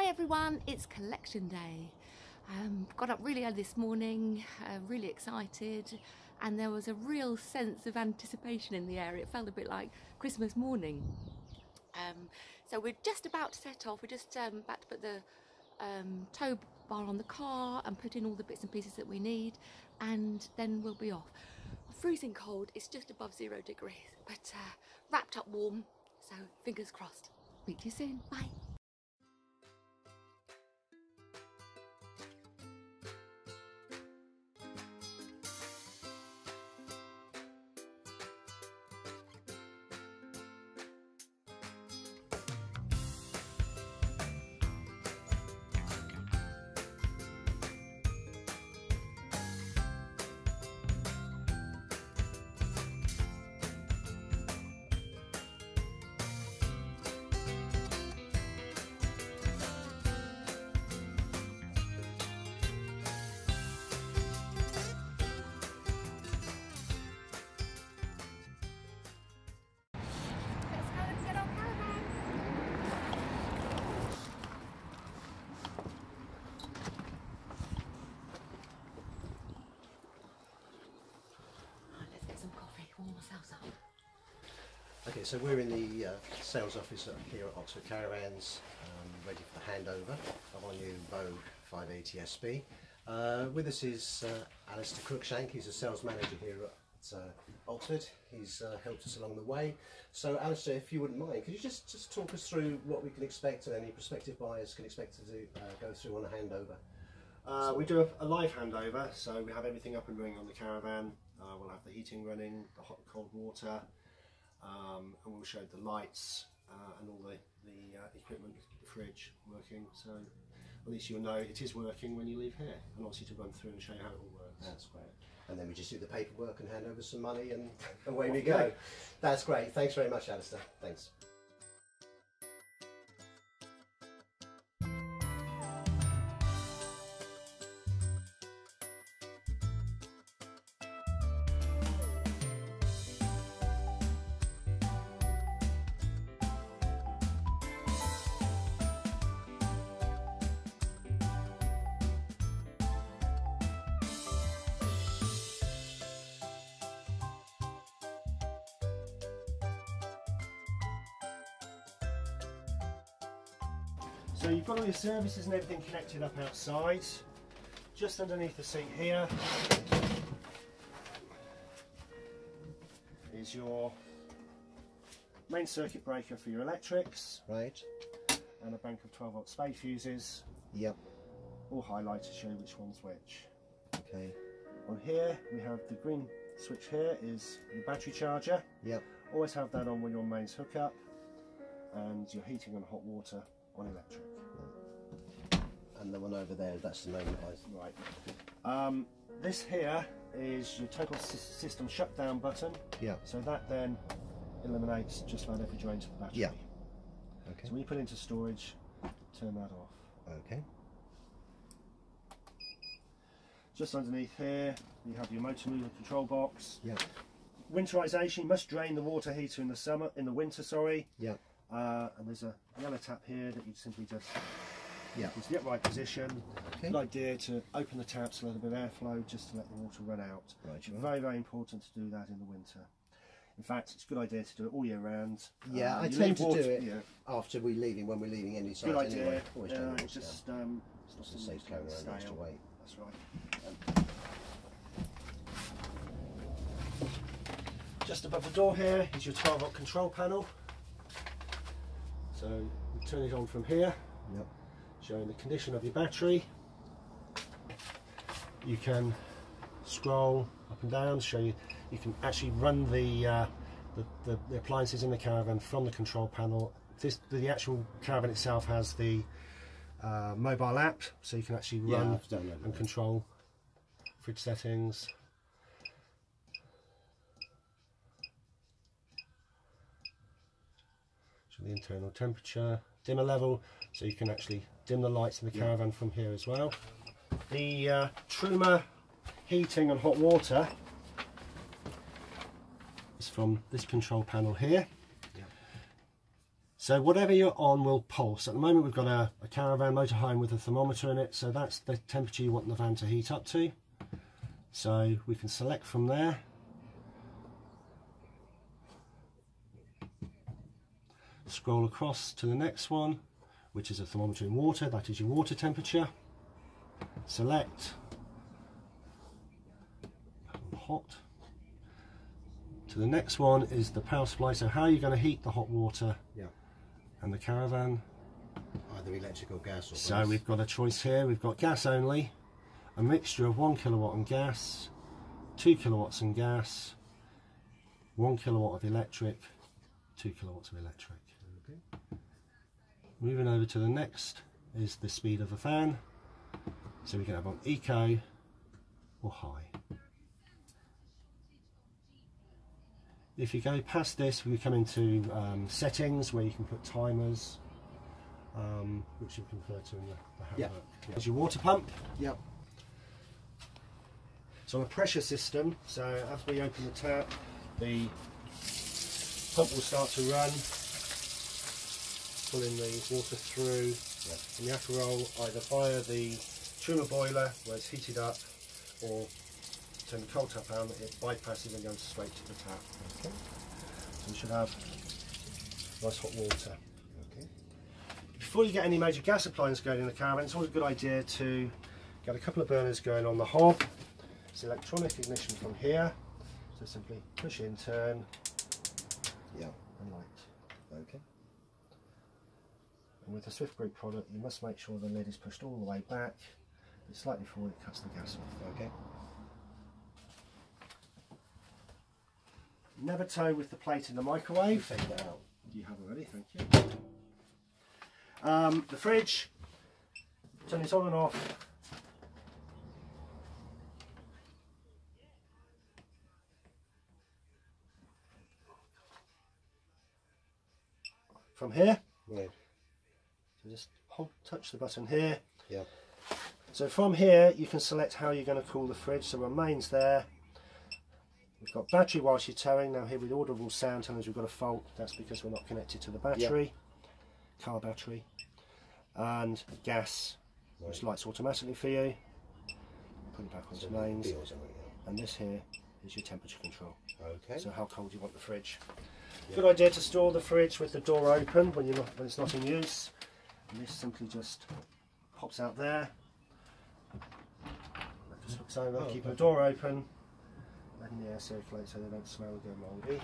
Hi everyone, it's collection day. Got up really early this morning, really excited, and there was a real sense of anticipation in the air. It felt a bit like Christmas morning. So we're just about to set off. We're just about to put the tow bar on the car and put in all the bits and pieces that we need, and then we'll be off. Freezing cold, it's just above 0 degrees, but wrapped up warm, so fingers crossed. Speak to you soon, bye. Okay, so we're in the sales office here at Oxford Caravans, ready for the handover of our new Vogue 580 SB. With us is Alistair Crookshank. He's a sales manager here at Oxford. He's helped us along the way. So Alistair, if you wouldn't mind, could you just talk us through what we can expect and any prospective buyers can expect to go through on a handover? We do a live handover, so we have everything up and running on the caravan. We'll have the heating running, the hot and cold water, and we'll show the lights and all the equipment, the fridge working. So at least you'll know it is working when you leave here, and obviously to run through and show you how it all works. That's great. And then we just do the paperwork and hand over some money and away we go. That's great. Thanks very much, Alistair. Thanks. So you've got all your services and everything connected up outside. Just underneath the seat here is your main circuit breaker for your electrics. Right. And a bank of 12-volt spade fuses. Yep. All highlighted to show you which one's which. Okay. On here we have the green switch here is your battery charger. Yep. Always have that on when your mains hook up, and your heating and hot water on electric. And the one over there, that's the main device. Right. This here is your total system shutdown button. Yeah. So that then eliminates just about every drain to the battery. Yeah. Okay. So when you put it into storage, turn that off. Okay. Just underneath here, you have your motor mover control box. Yeah. Winterization, you must drain the water heater in the winter, sorry. Yeah. And there's a yellow tap here that you simply just put into the upright position. Okay. Good idea to open the taps, a little bit of airflow just to let the water run out. Right. Very, very important to do that in the winter. In fact, it's a good idea to do it all year round. Yeah, I tend to do it after when we're leaving any site. Good idea. Anyway. Always just it's not to save carrying around extra weight. That's right. Just above the door here is your 12-volt control panel. So you turn it on from here, showing the condition of your battery. You can scroll up and down, show you. You can actually run the appliances in the caravan from the control panel. The actual caravan itself has the mobile app, so you can actually run and control fridge settings. The internal temperature, dimmer level, so you can actually dim the lights in the caravan from here as well. The Truma heating and hot water is from this control panel here. So whatever you're on will pulse. At the moment we've got a caravan motorhome with a thermometer in it, so that's the temperature you want the van to heat up to. So we can select from there. Scroll across to the next one, which is a thermometer in water. That is your water temperature. Select hot. To the next one is the power supply. So how are you going to heat the hot water and the caravan? Either electric or gas. Or so we've got a choice here. We've got gas only, a mixture of 1 kilowatt and gas, 2 kilowatts and gas, 1 kilowatt of electric, 2 kilowatts of electric. Okay. Moving over to the next is the speed of the fan. So we can have on eco or high. If you go past this, we come into settings where you can put timers, which you can refer to in the handbook. There's your water pump. Yep. It's on a pressure system, so as we open the tap, the pump will start to run, pulling the water through from the alcohol either via the trimmer boiler where it's heated up, or turn the cold tap on, it bypasses and goes straight to the tap. Okay. So we should have nice hot water. Okay. Before you get any major gas appliances going in the caravan, it's always a good idea to get a couple of burners going on the hob. It's electronic ignition from here, so simply push in, turn, and light. Okay. And with the Swift Group product, you must make sure the lid is pushed all the way back, but slightly forward, it cuts the gas off. Okay. Never tow with the plate in the microwave. Take that out. You have already, thank you. The fridge, turn it on and off. From here, Right. so just touch the button here. Yep. So from here you can select how you're going to cool the fridge, so it remains there. We've got battery whilst you're towing. Now here with audible sound telling us we've got a fault, that's because we're not connected to the battery, car battery, and gas, which lights automatically for you. Put it back onto mains, and this here is your temperature control. Okay. So how cold you want the fridge. Good idea to store the fridge with the door open when it's not in use. And this simply just pops out there. That just hooks over, keeping the door open, letting the air circulate so they don't smell or go mouldy.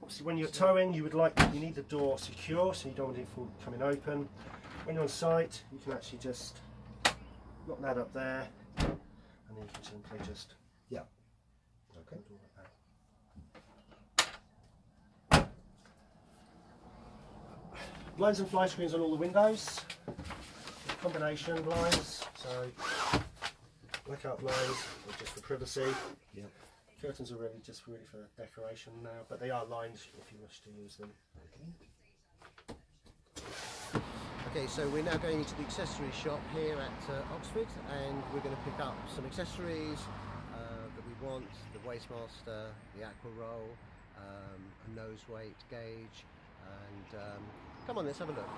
Obviously, when you're towing, you need the door secure, so you don't want it coming open. When you're on site, you can actually just lock that up there, and then you can simply just Okay. Blinds and fly screens on all the windows. Combination blinds, so blackout blinds are just for privacy. Yep. Curtains are really just really for decoration now, but they are lined if you wish to use them. Okay, so we're now going into the accessory shop here at Oxford, and we're going to pick up some accessories that we want: the Wastemaster, the Aqua Roll, a nose weight gauge, and come on, let's have a look.